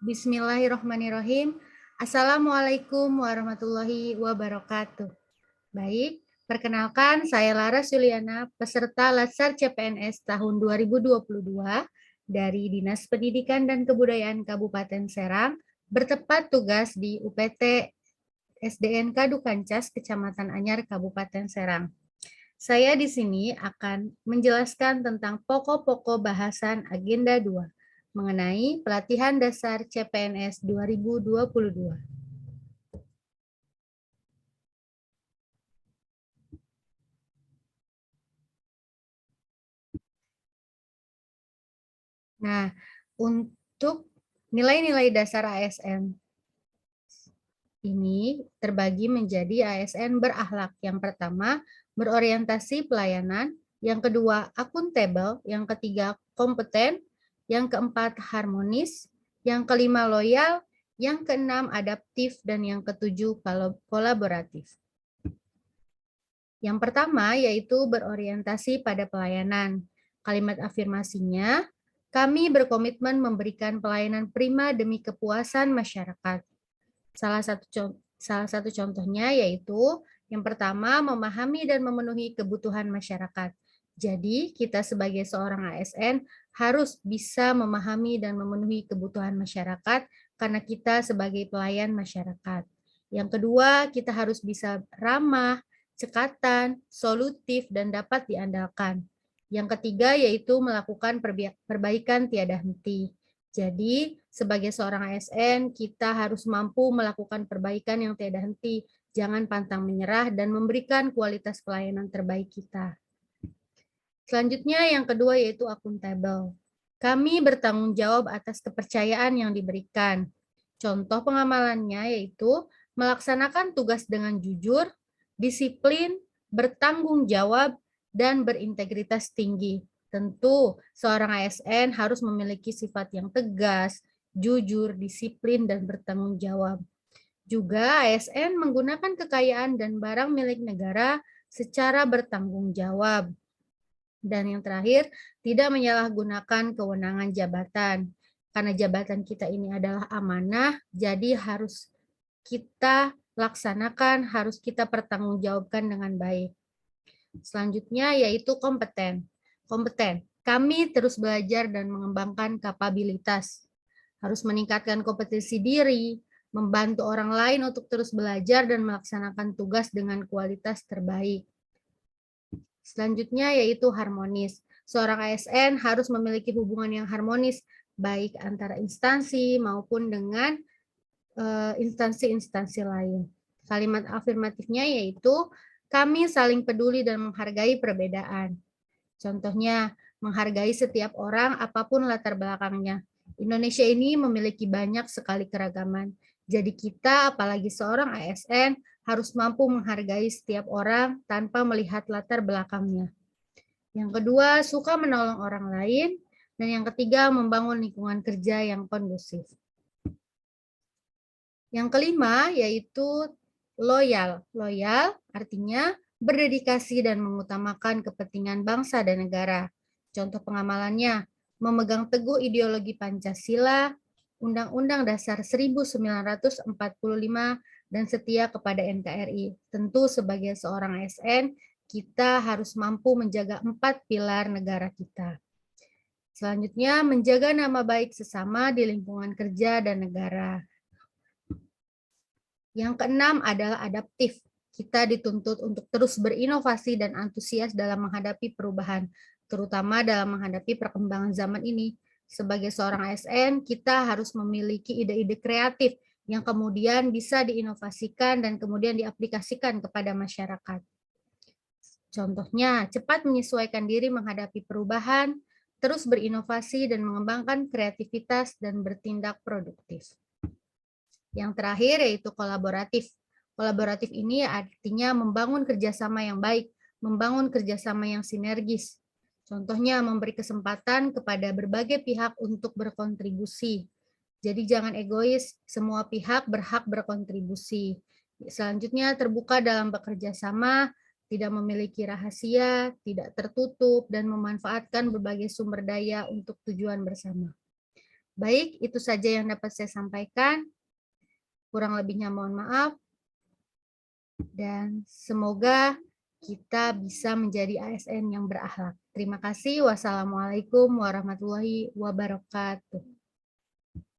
Bismillahirrahmanirrahim. Assalamualaikum warahmatullahi wabarakatuh. Baik, perkenalkan saya Laras Yuliana, peserta Latsar CPNS tahun 2022 dari Dinas Pendidikan dan Kebudayaan Kabupaten Serang, bertepat tugas di UPT SDN Kadukancas, Kecamatan Anyar, Kabupaten Serang. Saya di sini akan menjelaskan tentang pokok-pokok bahasan Agenda 2 mengenai pelatihan dasar CPNS 2022. Nah, untuk nilai-nilai dasar ASN ini terbagi menjadi ASN berakhlak. Yang pertama, berorientasi pelayanan. Yang kedua, akuntabel. Yang ketiga, kompeten. Yang keempat, harmonis. Yang kelima, loyal. Yang keenam, adaptif. Dan yang ketujuh, kolaboratif. Yang pertama, yaitu berorientasi pada pelayanan. Kalimat afirmasinya, kami berkomitmen memberikan pelayanan prima demi kepuasan masyarakat. Salah satu contohnya yaitu yang pertama, memahami dan memenuhi kebutuhan masyarakat. Jadi, kita sebagai seorang ASN harus bisa memahami dan memenuhi kebutuhan masyarakat karena kita sebagai pelayan masyarakat. Yang kedua, kita harus bisa ramah, cekatan, solutif, dan dapat diandalkan. Yang ketiga yaitu melakukan perbaikan tiada henti. Jadi, sebagai seorang ASN, kita harus mampu melakukan perbaikan yang tiada henti, jangan pantang menyerah, dan memberikan kualitas pelayanan terbaik kita. Selanjutnya, yang kedua yaitu akuntabel. Kami bertanggung jawab atas kepercayaan yang diberikan. Contoh pengamalannya yaitu melaksanakan tugas dengan jujur, disiplin, bertanggung jawab, dan berintegritas tinggi. Tentu, seorang ASN harus memiliki sifat yang tegas, jujur, disiplin, dan bertanggung jawab. Juga ASN menggunakan kekayaan dan barang milik negara secara bertanggung jawab. Dan yang terakhir, tidak menyalahgunakan kewenangan jabatan. Karena jabatan kita ini adalah amanah, jadi harus kita laksanakan, harus kita pertanggungjawabkan dengan baik. Selanjutnya yaitu kompeten. Kompeten, kami terus belajar dan mengembangkan kapabilitas. Harus meningkatkan kompetensi diri, membantu orang lain untuk terus belajar dan melaksanakan tugas dengan kualitas terbaik. Selanjutnya yaitu harmonis. Seorang ASN harus memiliki hubungan yang harmonis, baik antara instansi maupun dengan instansi-instansi lain. Kalimat afirmatifnya yaitu, kami saling peduli dan menghargai perbedaan. Contohnya, menghargai setiap orang apapun latar belakangnya. Indonesia ini memiliki banyak sekali keragaman. Jadi kita, apalagi seorang ASN, harus mampu menghargai setiap orang tanpa melihat latar belakangnya. Yang kedua, suka menolong orang lain. Dan yang ketiga, membangun lingkungan kerja yang kondusif. Yang kelima, yaitu loyal. Loyal artinya berdedikasi dan mengutamakan kepentingan bangsa dan negara. Contoh pengamalannya, memegang teguh ideologi Pancasila, Undang-Undang Dasar 1945, dan setia kepada NKRI. Tentu sebagai seorang ASN, kita harus mampu menjaga 4 pilar negara kita. Selanjutnya, menjaga nama baik sesama di lingkungan kerja dan negara. Yang keenam adalah adaptif. Kita dituntut untuk terus berinovasi dan antusias dalam menghadapi perubahan, terutama dalam menghadapi perkembangan zaman ini. Sebagai seorang ASN, kita harus memiliki ide-ide kreatif yang kemudian bisa diinovasikan dan kemudian diaplikasikan kepada masyarakat. Contohnya, cepat menyesuaikan diri menghadapi perubahan, terus berinovasi dan mengembangkan kreativitas dan bertindak produktif. Yang terakhir yaitu kolaboratif. Kolaboratif ini artinya membangun kerjasama yang baik, membangun kerjasama yang sinergis. Contohnya memberi kesempatan kepada berbagai pihak untuk berkontribusi. Jadi jangan egois, semua pihak berhak berkontribusi. Selanjutnya terbuka dalam bekerja sama, tidak memiliki rahasia, tidak tertutup, dan memanfaatkan berbagai sumber daya untuk tujuan bersama. Baik, itu saja yang dapat saya sampaikan. Kurang lebihnya mohon maaf. Dan semoga kita bisa menjadi ASN yang berakhlak. Terima kasih. Wassalamualaikum warahmatullahi wabarakatuh.